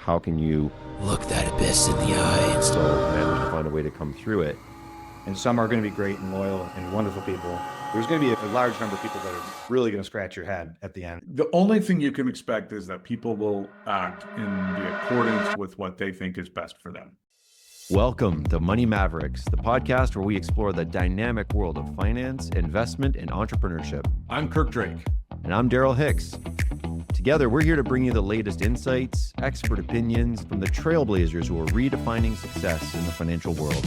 how can you look that abyss in the eye and still manage to find a way to come through it? And some are going to be great and loyal and wonderful people. There's going to be a large number of people that are really going to scratch your head at the end. The only thing you can expect is that people will act in the accordance with what they think is best for them. Welcome to Money Mavericks, the podcast where we explore the dynamic world of finance, investment, and entrepreneurship. I'm Kirk Drake. And I'm Daryl Hicks. Together, we're here to bring you the latest insights, expert opinions from the trailblazers who are redefining success in the financial world.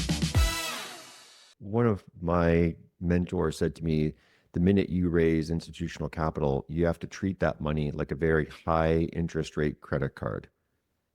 One of my mentors said to me, the minute you raise institutional capital, you have to treat that money like a very high interest rate credit card.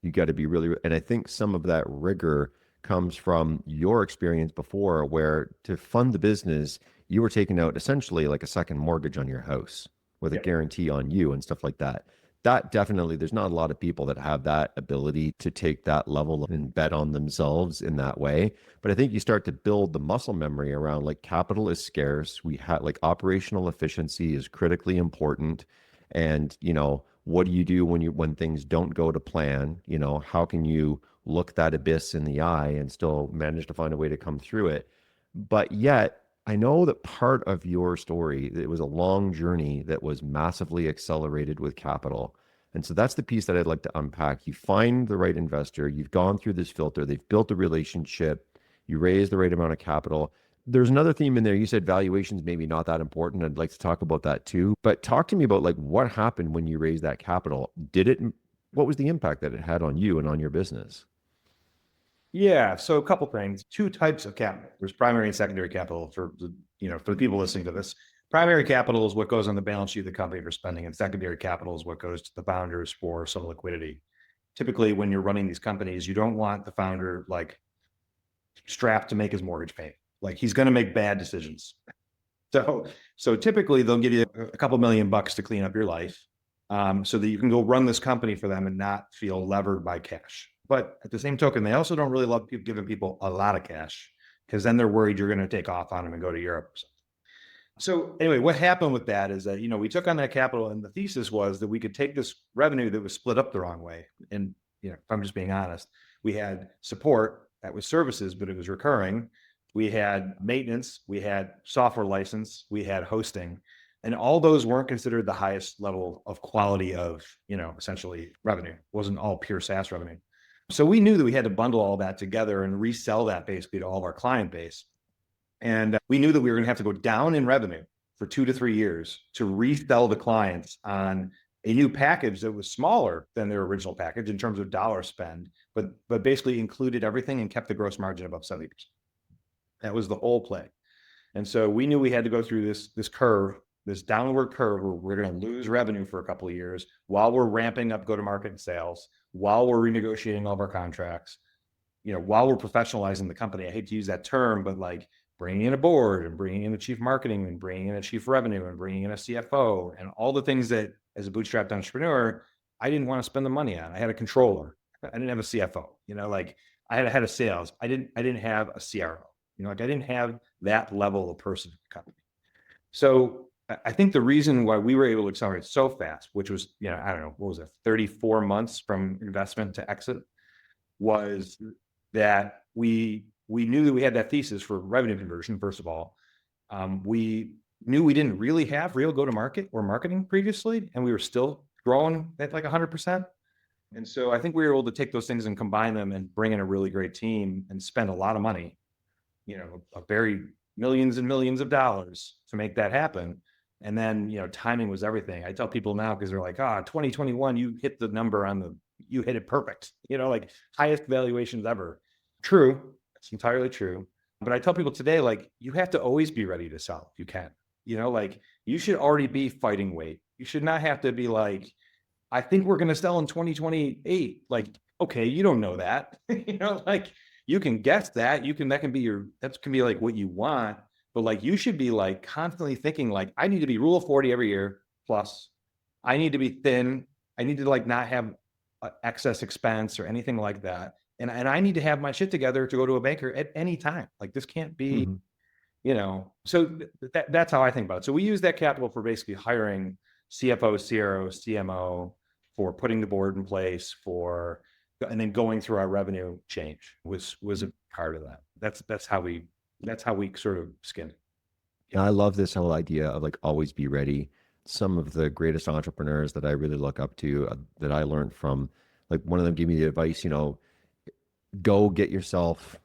You got to be really, and I think some of that rigor comes from your experience before, where to fund the business, you were taking out essentially like a second mortgage on your house with a guarantee on you and stuff like that. That definitely, there's not a lot of people that have that ability to take that level and bet on themselves in that way. But I think you start to build the muscle memory around like capital is scarce. We have like operational efficiency is critically important. And, you know, what do you do when things don't go to plan? You know, how can you look that abyss in the eye and still manage to find a way to come through it? But yet, I know that part of your story, it was a long journey that was massively accelerated with capital. And so that's the piece that I'd like to unpack. You find the right investor, you've gone through this filter, they've built a relationship, you raise the right amount of capital. There's another theme in there. You said valuations maybe not that important. I'd like to talk about that too. But talk to me about like what happened when you raised that capital. What was the impact that it had on you and on your business? Yeah, so a couple things. Two types of capital. There's primary and secondary capital for the people listening to this. Primary capital is what goes on the balance sheet of the company for spending, and secondary capital is what goes to the founders for some liquidity. Typically, when you're running these companies, you don't want the founder like strapped to make his mortgage payment. Like he's going to make bad decisions. So typically they'll give you a couple $1 million to clean up your life, so that you can go run this company for them and not feel levered by cash. But at the same token, they also don't really love giving people a lot of cash, because then they're worried you're going to take off on them and go to Europe or something. So anyway, what happened with that is that, we took on that capital, and the thesis was that we could take this revenue that was split up the wrong way. And, if I'm just being honest, we had support that was services, but it was recurring. We had maintenance, we had software license, we had hosting, and all those weren't considered the highest level of quality of, essentially revenue. It wasn't all pure SaaS revenue. So we knew that we had to bundle all that together and resell that basically to all of our client base. And we knew that we were going to have to go down in revenue for 2 to 3 years to resell the clients on a new package that was smaller than their original package in terms of dollar spend, but basically included everything and kept the gross margin above 70%. That was the whole play. And so we knew we had to go through this curve, this downward curve where we're going to lose revenue for a couple of years while we're ramping up go-to-market and sales, while we're renegotiating all of our contracts, while we're professionalizing the company. I hate to use that term, but like bringing in a board and bringing in a chief marketing and bringing in a chief revenue and bringing in a CFO and all the things that as a bootstrapped entrepreneur, I didn't want to spend the money on. I had a controller. I didn't have a CFO, like I had a head of sales. I didn't have a CRO, I didn't have that level of person in the company. So I think the reason why we were able to accelerate so fast, which was, I don't know, what was it, 34 months from investment to exit, was that we knew that we had that thesis for revenue conversion, first of all. We knew we didn't really have real go-to-market or marketing previously, and we were still growing at like 100%. And so I think we were able to take those things and combine them and bring in a really great team and spend a lot of money, a very millions and millions of dollars to make that happen. And then, timing was everything. I tell people now, because they're like, 2021, you hit the number you hit it perfect, like highest valuations ever. True. It's entirely true. But I tell people today, like, you have to always be ready to sell if you can, like you should already be fighting weight. You should not have to be like, I think we're going to sell in 2028. Like, okay, you don't know that, like you can guess that that can be like what you want. But like, you should be like constantly thinking like, I need to be rule of 40 every year plus. I need to be thin. I need to like not have excess expense or anything like that. And I need to have my shit together to go to a banker at any time. Like this can't be, so that's how I think about it. So we use that capital for basically hiring CFO, CRO, CMO, for putting the board in place, for and then going through our revenue change was a part of that. That's how we sort of skin it. Yeah, I love this whole idea of like always be ready. Some of the greatest entrepreneurs that I really look up to, that I learned from, like one of them gave me the advice, go get yourself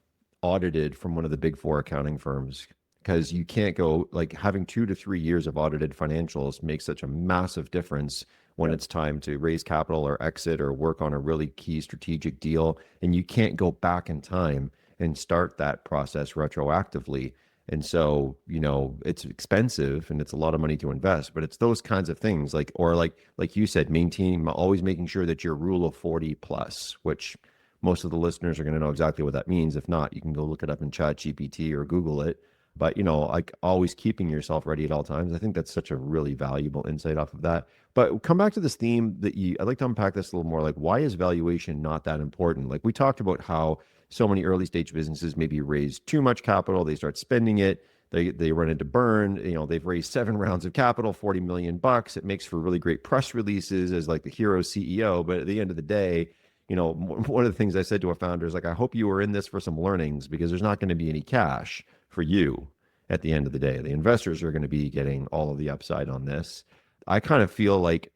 audited from one of the big four accounting firms, because you can't go, like, having 2 to 3 years of audited financials makes such a massive difference when it's time to raise capital or exit or work on a really key strategic deal. And you can't go back in time and start that process retroactively. And so, it's expensive and it's a lot of money to invest, but it's those kinds of things, like you said, always making sure that you're rule of 40 plus, which most of the listeners are going to know exactly what that means. If not, you can go look it up in Chat GPT or Google it. But, like always keeping yourself ready at all times. I think that's such a really valuable insight off of that. But come back to this theme I'd like to unpack this a little more. Like, why is valuation not that important? Like, we talked about how so many early stage businesses maybe raise too much capital, they start spending it, they run into burn. They've raised 7 rounds of capital, $40 million. It makes for really great press releases as like the hero CEO. But at the end of the day, one of the things I said to a founder is like, I hope you were in this for some learnings, because there's not going to be any cash for you at the end of the day. The investors are going to be getting all of the upside on this. I kind of feel like,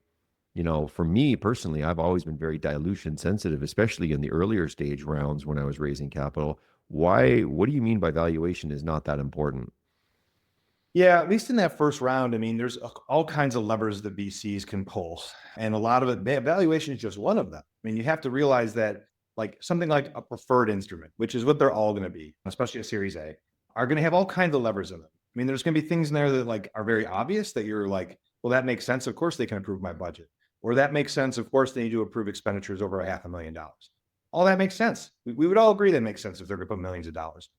for me personally, I've always been very dilution sensitive, especially in the earlier stage rounds when I was raising capital. What do you mean by valuation is not that important? Yeah, at least in that first round, I mean, there's all kinds of levers that VCs can pull, and a lot of it, valuation is just one of them. I mean, you have to realize that like something like a preferred instrument, which is what they're all going to be, especially a Series A, are going to have all kinds of levers in them. I mean, there's going to be things in there that like are very obvious that you're like, well, that makes sense. Of course, they can approve my budget, or that makes sense. Of course, they need to approve expenditures over $500,000. All that makes sense. We would all agree that makes sense if they're going to put millions of dollars.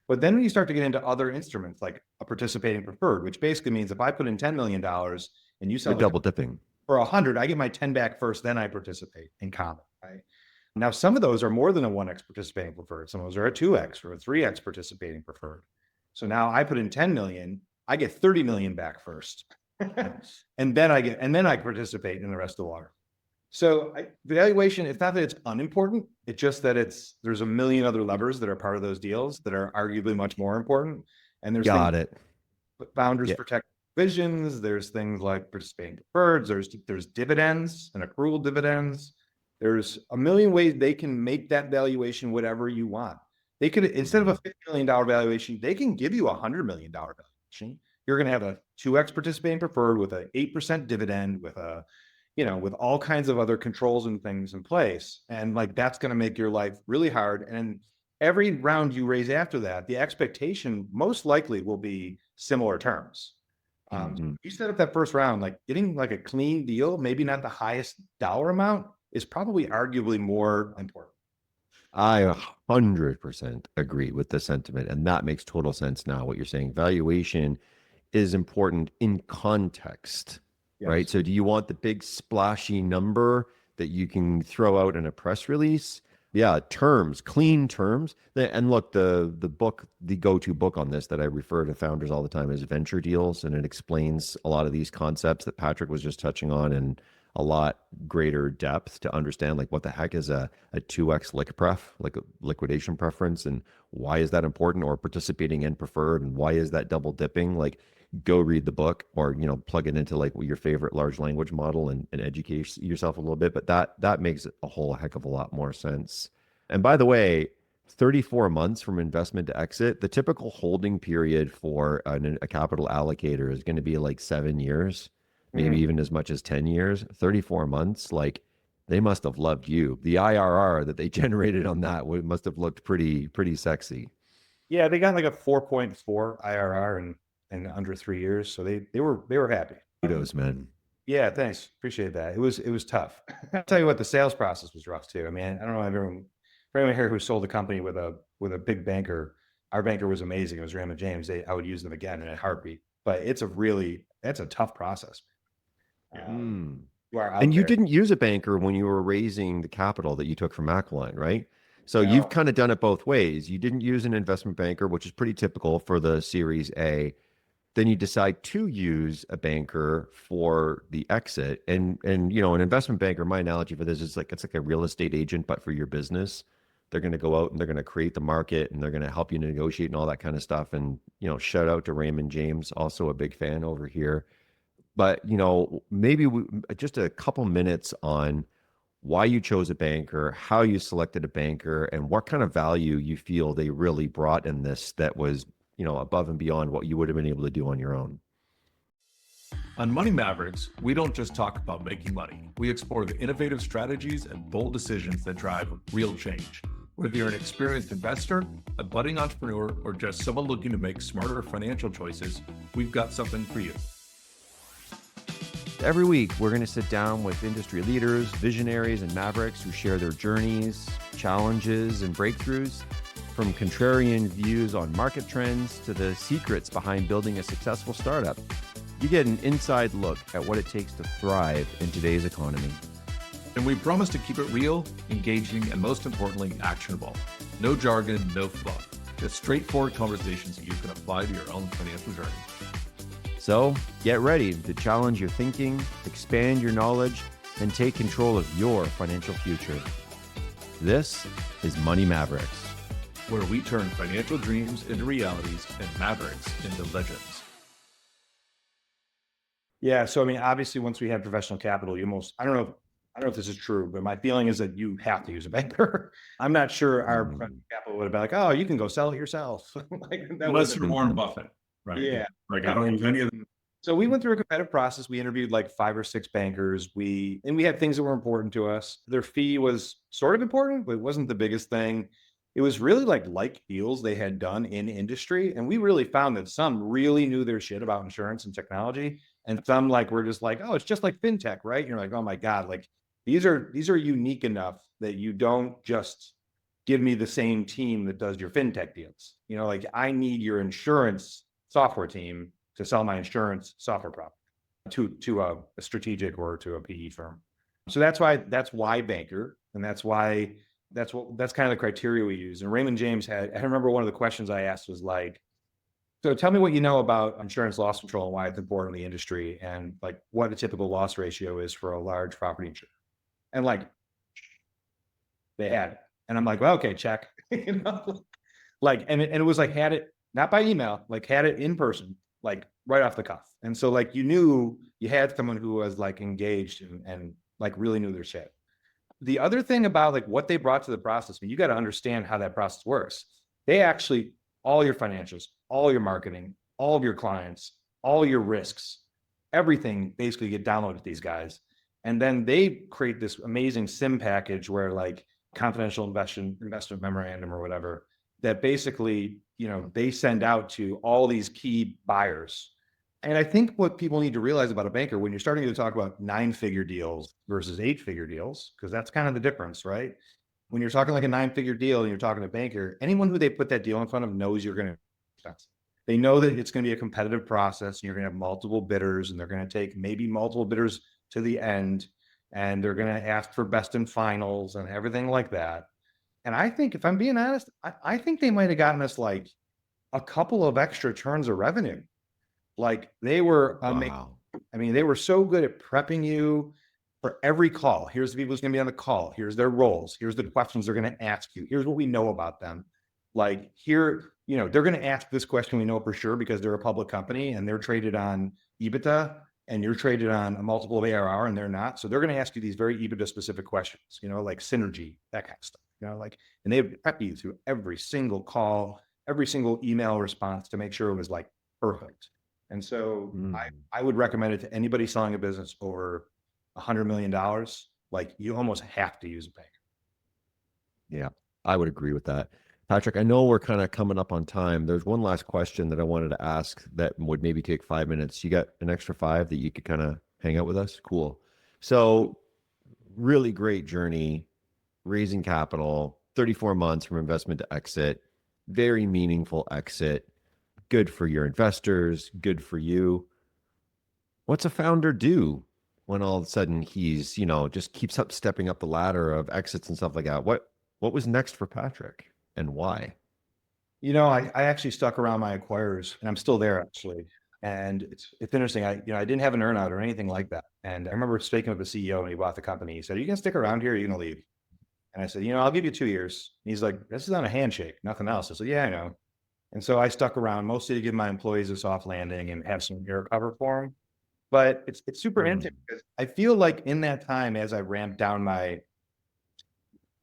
But then when you start to get into other instruments like a participating preferred, which basically means if I put in $10 million and you sell Like double dipping. for 100, I get my 10 back first, then I participate in common, right? Now, some of those are more than a 1x participating preferred. Some of those are a 2x or a 3x participating preferred. So now I put in 10 million, I get 30 million back first. and then I participate in the rest of the water. So valuation, it's not that it's unimportant. It's just that there's a million other levers that are part of those deals that are arguably much more important. And there's founders protect visions. There's things like participating preferreds. There's dividends and accrual dividends. There's a million ways they can make that valuation whatever you want. They could, instead of a $50 million valuation, they can give you a $100 million valuation. You're going to have a 2x participating preferred with an 8% dividend with with all kinds of other controls and things in place. And like, that's going to make your life really hard. And every round you raise after that, the expectation most likely will be similar terms. You set up that first round, like getting like a clean deal, maybe not the highest dollar amount, is probably arguably more important. I 100% agree with the sentiment. And that makes total sense now, what you're saying. Valuation is important in context. Yes. Right. So do you want the big splashy number that you can throw out in a press release? Yeah. Terms, clean terms. And look, the go-to book on this that I refer to founders all the time is Venture Deals. And it explains a lot of these concepts that Patrick was just touching on in a lot greater depth to understand like what the heck is a 2x like a liquidation preference, and why is that important, or participating in preferred, and why is that double dipping? Like, go read the book, or plug it into like your favorite large language model and educate yourself a little bit. But that makes a whole heck of a lot more sense. And by the way, 34 months from investment to exit, the typical holding period for a capital allocator is going to be like 7 years, maybe even as much as 10 years. 34 months, like, they must have loved you. The IRR that they generated on that must have looked pretty sexy. Yeah, they got like a 4.4 IRR in under 3 years. So they were happy. Kudos, man. Yeah, thanks. Appreciate that. It was tough. I'll tell you what, the sales process was rough too. I mean, I don't know for anyone here who sold a company with a big banker. Our banker was amazing. It was Raymond James. I would use them again in a heartbeat. But that's a tough process. And you didn't use a banker when you were raising the capital that you took from Aquiline, right? So you've kind of done it both ways. You didn't use an investment banker, which is pretty typical for the Series A. then you decide to use a banker for the exit. And you know, an investment banker, my analogy for this is like it's like a real estate agent, but for your business. They're going to go out and they're going to create the market and they're going to help you negotiate and all that kind of stuff. And, you know, shout out to Raymond James, also a big fan over here. But, you know, maybe just a couple minutes on why you chose a banker, how you selected a banker, and what kind of value you feel they really brought in this that was, you know, above and beyond what you would have been able to do on your own. On Money Mavericks, we don't just talk about making money. We explore the innovative strategies and bold decisions that drive real change. Whether you're an experienced investor, a budding entrepreneur, or just someone looking to make smarter financial choices, we've got something for you. Every week, we're going to sit down with industry leaders, visionaries, and mavericks who share their journeys, challenges, and breakthroughs, from contrarian views on market trends to the secrets behind building a successful startup. You get an inside look at what it takes to thrive in today's economy. And we promise to keep it real, engaging, and most importantly, actionable. No jargon, no fluff. Just straightforward conversations that you can apply to your own financial journey. So get ready to challenge your thinking, expand your knowledge, and take control of your financial future. This is Money Mavericks, where we turn financial dreams into realities and mavericks into legends. Yeah. So, I mean, obviously, once we had professional capital, I don't know if this is true, but my feeling is that you have to use a banker. I'm not sure our professional capital would have been like, oh, you can go sell it yourself. Unless you're Warren Buffett, right? Yeah. Like, I don't use any of them. So we went through a competitive process. We interviewed like 5 or 6 bankers. We had things that were important to us. Their fee was sort of important, but it wasn't the biggest thing. It was really like deals they had done in industry. And we really found that some really knew their shit about insurance and technology. And some were just like, oh, it's just like fintech, right? And you're like, oh my God, like these are unique enough that you don't just give me the same team that does your fintech deals. You know, like I need your insurance software team to sell my insurance software product to a strategic or to a PE firm. So that's why banker. And that's kind of the criteria we use. And Raymond James I remember one of the questions I asked was like, so tell me what you know about insurance loss control and why it's important in the industry and like what a typical loss ratio is for a large property insurer. And like, they had it. And I'm like, well, okay, check. You know? Like, and it was like, had it, not by email, like had it in person, like right off the cuff. And so like, you knew you had someone who was like engaged and like really knew their shit. The other thing about like what they brought to the process, I mean, you got to understand how that process works. They actually, all your financials, all your marketing, all of your clients, all your risks, everything basically get downloaded to these guys. And then they create this amazing SIM package where like confidential investment memorandum or whatever, that basically, you know, they send out to all these key buyers. And I think what people need to realize about a banker, when you're starting to talk about 9-figure deals versus 8-figure deals, because that's kind of the difference, right? When you're talking like a 9-figure deal and you're talking to a banker, anyone who they put that deal in front of knows you're going to expensive. They know that it's going to be a competitive process and you're going to have multiple bidders and they're going to take maybe multiple bidders to the end and they're going to ask for best and finals and everything like that. And I think, if I'm being honest, I think they might have gotten us like a couple of extra turns of revenue. Like they were, Wow. I mean, they were so good at prepping you for every call. Here's the people who's going to be on the call. Here's their roles. Here's the questions they're going to ask you. Here's what we know about them. Like here, you know, they're going to ask this question we know for sure because they're a public company and they're traded on EBITDA and you're traded on a multiple of ARR and they're not. So they're going to ask you these very EBITDA specific questions, you know, like synergy, that kind of stuff, you know, like, and they prep you through every single call, every single email response to make sure it was like perfect. And so I would recommend it to anybody selling a business over $100 million. Like you almost have to use a bank. Yeah, I would agree with that. Patrick, I know we're kind of coming up on time. There's one last question that I wanted to ask that would maybe take 5 minutes. You got an extra 5 that you could kind of hang out with us? Cool. So really great journey, raising capital, 34 months from investment to exit, very meaningful exit, good for your investors, good for you. What's a founder do when all of a sudden he's, you know, just keeps up stepping up the ladder of exits and stuff like that? What was next for Patrick and why? You know, I actually stuck around my acquirers and I'm still there actually. And it's interesting. I didn't have an earnout or anything like that. And I remember speaking with the CEO when he bought the company. He said, "Are you going to stick around here? Or are you going to leave?" And I said, "I'll give you 2 years." And he's like, "This is on a handshake, nothing else." I said, "Yeah, I know." And so I stuck around mostly to give my employees a soft landing and have some air cover for them. But it's super interesting because I feel like in that time, as I ramped down my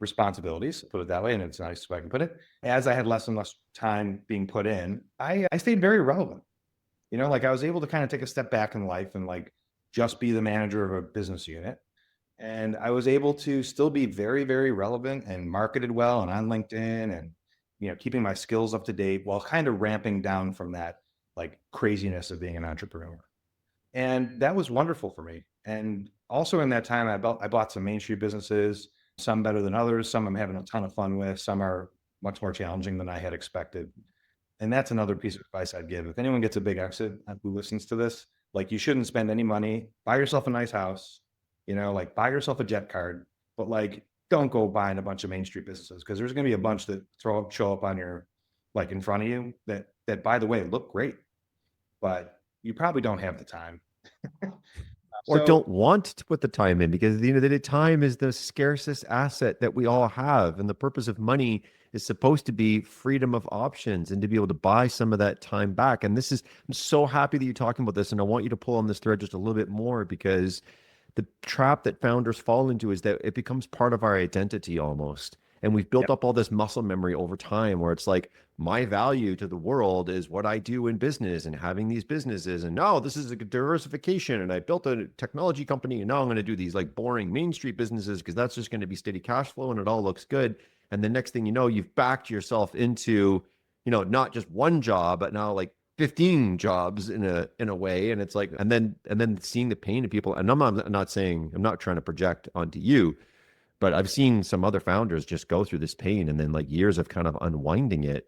responsibilities, put it that way, and it's a nice way I can put it, as I had less and less time being put in, I stayed very relevant. Like I was able to kind of take a step back in life and like just be the manager of a business unit. And I was able to still be very, very relevant and marketed well and on LinkedIn and, keeping my skills up to date while kind of ramping down from that like craziness of being an entrepreneur. And that was wonderful for me. And also in that time, I bought some Main Street businesses, some better than others. Some I'm having a ton of fun with. Some are much more challenging than I had expected. And that's another piece of advice I'd give. If anyone gets a big exit who listens to this, like you shouldn't spend any money. Buy yourself a nice house, like buy yourself a jet card, but like don't go buying a bunch of Main Street businesses because there's going to be a bunch that show up on your like in front of you that by the way look great, but you probably don't have the time. Or So don't want to put the time in because at the end of the day, time is the scarcest asset that we all have. And the purpose of money is supposed to be freedom of options and to be able to buy some of that time back. And I'm so happy that you're talking about this. And I want you to pull on this thread just a little bit more because the trap that founders fall into is that it becomes part of our identity almost. And we've built up all this muscle memory over time where it's like, my value to the world is what I do in business and having these businesses. And now this is a diversification. And I built a technology company. And now I'm going to do these like boring Main Street businesses because that's just going to be steady cash flow and it all looks good. And the next thing you know, you've backed yourself into, not just one job, but now like 15 jobs in a way. And it's like, and then seeing the pain of people. And I'm not saying, I'm not trying to project onto you, but I've seen some other founders just go through this pain and then like years of kind of unwinding it.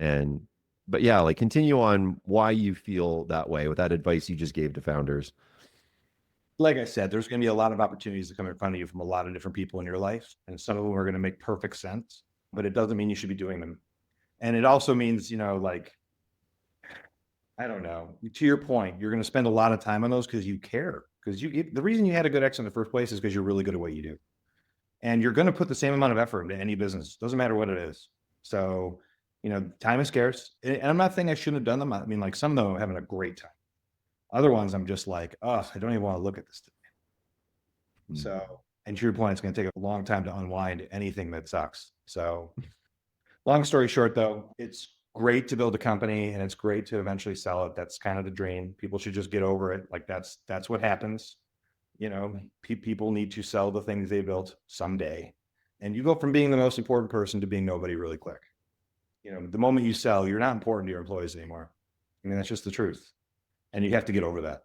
But yeah, like continue on why you feel that way with that advice you just gave to founders. like I said, there's going to be a lot of opportunities that come in front of you from a lot of different people in your life. And some of them are going to make perfect sense, but it doesn't mean you should be doing them. And it also means, like, I don't know, to your point, you're going to spend a lot of time on those because you care. Because the reason you had a good exit in the first place is because you're really good at what you do. And you're going to put the same amount of effort into any business. Doesn't matter what it is. So, time is scarce. And I'm not saying I shouldn't have done them. I mean, like some of them are having a great time. Other ones, I'm just like, oh, I don't even want to look at this today. So, and to your point, it's going to take a long time to unwind anything that sucks. So long story short, though, it's great to build a company and it's great to eventually sell it. That's kind of the dream. People should just get over it. Like that's what happens. People need to sell the things they built someday. And you go from being the most important person to being nobody really quick. The moment you sell, you're not important to your employees anymore. I mean, that's just the truth. And you have to get over that.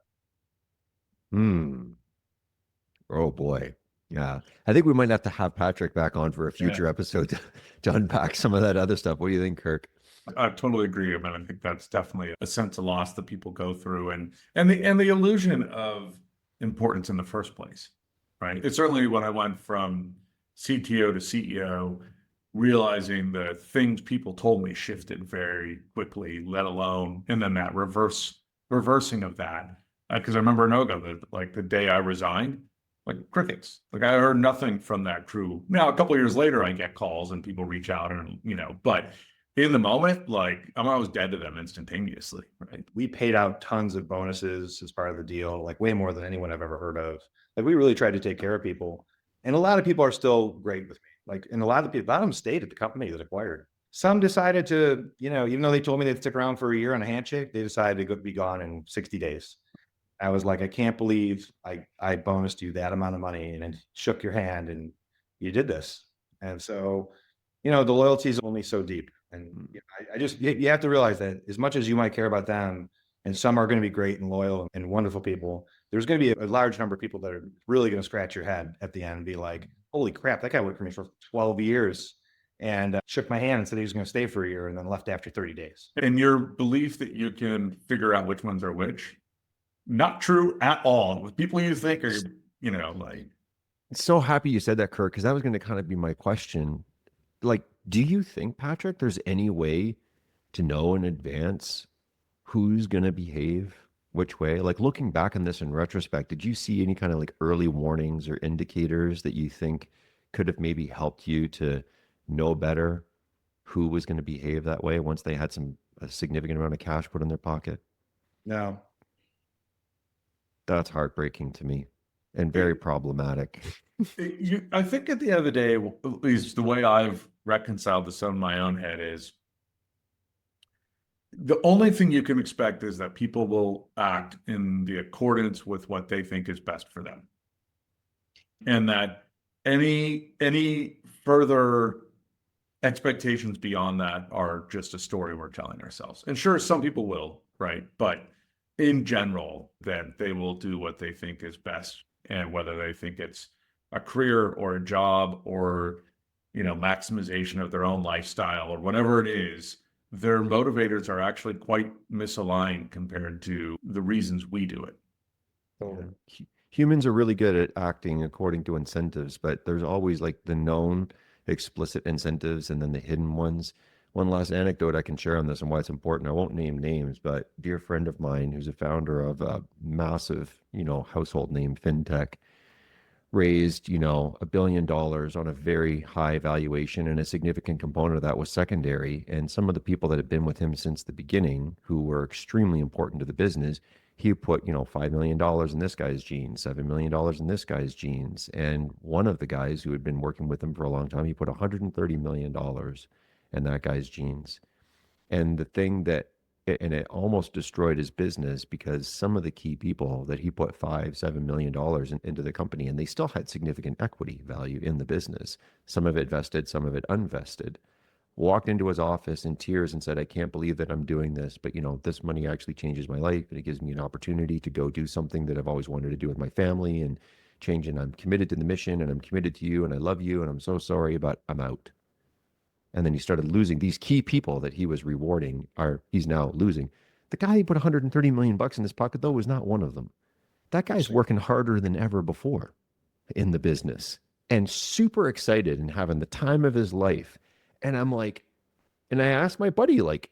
Oh boy. Yeah. I think we might have to have Patrick back on for a future episode to unpack some of that other stuff. What do you think, Kirk? I totally agree. I mean, I think that's definitely a sense of loss that people go through and the illusion of importance in the first place, right? It's certainly when I went from CTO to CEO, realizing the things people told me shifted very quickly, let alone, and then that reversing of that. Because I remember Noga, that like the day I resigned, like crickets. Like I heard nothing from that crew. Now, a couple of years later, I get calls and people reach out and, but in the moment, like I was dead to them instantaneously, right? We paid out tons of bonuses as part of the deal, like way more than anyone I've ever heard of. Like we really tried to take care of people. And a lot of people are still great with me. Like, and a lot of them stayed at the company that acquired. Some decided to, even though they told me they'd stick around for a year on a handshake, they decided to be gone in 60 days. I was like, I can't believe I bonused you that amount of money and then shook your hand and you did this. And so, the loyalty is only so deep. And you have to realize that as much as you might care about them, and some are going to be great and loyal and wonderful people, there's going to be a large number of people that are really going to scratch your head at the end and be like, holy crap, that guy worked for me for 12 years and shook my hand and said he was going to stay for a year and then left after 30 days. And your belief that you can figure out which ones are which, not true at all. With people you think are, like. So happy you said that, Kirk, because that was going to kind of be my question. Like, do you think, Patrick, there's any way to know in advance who's going to behave which way? Like looking back on this in retrospect, did you see any kind of like early warnings or indicators that you think could have maybe helped you to know better who was going to behave that way once they had a significant amount of cash put in their pocket? No. That's heartbreaking to me and very problematic. I think at the end of the day, at least the way I've reconciled this in my own head is the only thing you can expect is that people will act in the accordance with what they think is best for them. And that any further expectations beyond that are just a story we're telling ourselves. And sure, some people will, right? But in general, then they will do what they think is best. And whether they think it's a career or a job or, maximization of their own lifestyle or whatever it is, their motivators are actually quite misaligned compared to the reasons we do it. Humans are really good at acting according to incentives, but there's always like the known explicit incentives and then the hidden ones. One last anecdote I can share on this and why it's important. I won't name names, but a dear friend of mine who's a founder of a massive, household name fintech raised, $1 billion on a very high valuation, and a significant component of that was secondary. And some of the people that had been with him since the beginning, who were extremely important to the business, he put, $5 million in this guy's jeans, $7 million in this guy's jeans. And one of the guys who had been working with him for a long time, he put $130 million in that guy's jeans. And the thing that, and it almost destroyed his business because some of the key people that he put $5-7 million into the company, and they still had significant equity value in the business. Some of it vested, some of it unvested. Walked into his office in tears and said, I can't believe that I'm doing this, but this money actually changes my life and it gives me an opportunity to go do something that I've always wanted to do with my family and change. And I'm committed to the mission and I'm committed to you and I love you and I'm so sorry, but I'm out. And then he started losing these key people that he was rewarding, he's now losing. The guy who put $130 million in his pocket, though, was not one of them. That guy's working harder than ever before in the business and super excited and having the time of his life. And I'm like, and I asked my buddy, like,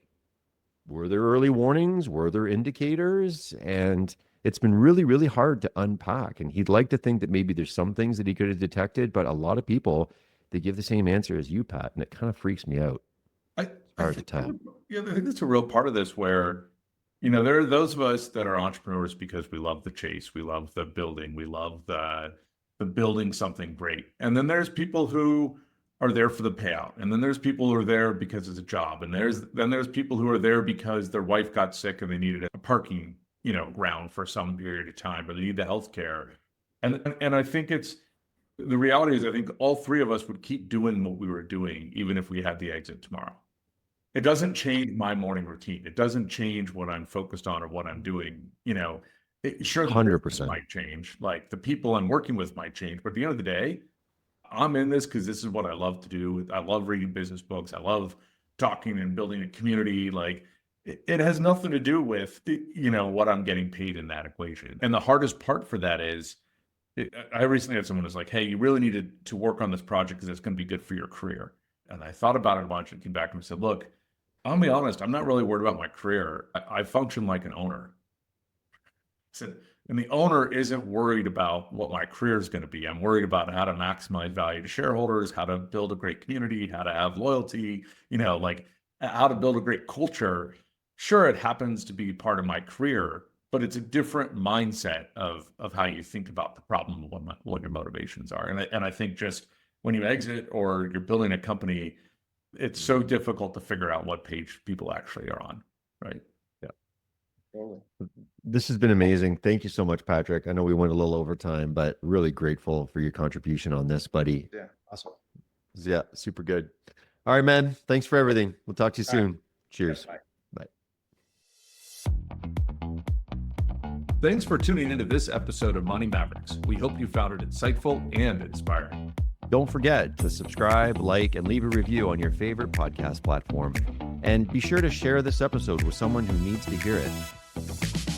were there early warnings? Were there indicators? And it's been really, really hard to unpack. And he'd like to think that maybe there's some things that he could have detected, but a lot of people, they give the same answer as you, Pat, and it kind of freaks me out. I think that's a real part of this where, there are those of us that are entrepreneurs because we love the chase, we love the building, we love the building something great. And then there's people who are there for the payout. And then there's people who are there because it's a job. And there's people who are there because their wife got sick and they needed a parking, ground for some period of time, or they need the healthcare. And I think the reality is, I think all three of us would keep doing what we were doing, even if we had the exit tomorrow. It doesn't change my morning routine. It doesn't change what I'm focused on or what I'm doing. Sure, 100% might change. Like the people I'm working with might change. But at the end of the day, I'm in this because this is what I love to do. I love reading business books. I love talking and building a community. Like it has nothing to do with, what I'm getting paid in that equation. And the hardest part for that is, I recently had someone who's like, hey, you really needed to work on this project because it's going to be good for your career. And I thought about it a bunch and came back and said, look, I'll be honest, I'm not really worried about my career. I function like an owner. And the owner isn't worried about what my career is going to be. I'm worried about how to maximize value to shareholders, how to build a great community, how to have loyalty, like how to build a great culture. Sure, it happens to be part of my career, but it's a different mindset of how you think about the problem and what your motivations are. And I think just when you exit or you're building a company, it's so difficult to figure out what page people actually are on, right? Yeah. This has been amazing. Thank you so much, Patrick. I know we went a little over time, but really grateful for your contribution on this, buddy. Yeah, awesome. Yeah, super good. All right, man. Thanks for everything. We'll talk to you soon. Cheers. Yeah, bye. Thanks for tuning into this episode of Money Mavericks. We hope you found it insightful and inspiring. Don't forget to subscribe, like, and leave a review on your favorite podcast platform. And be sure to share this episode with someone who needs to hear it.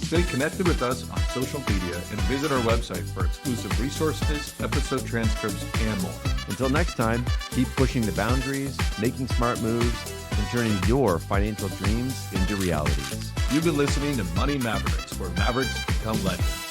Stay connected with us on social media and visit our website for exclusive resources, episode transcripts, and more. Until next time, keep pushing the boundaries, making smart moves, and turning your financial dreams into realities. You've been listening to Money Mavericks, where Mavericks become legends.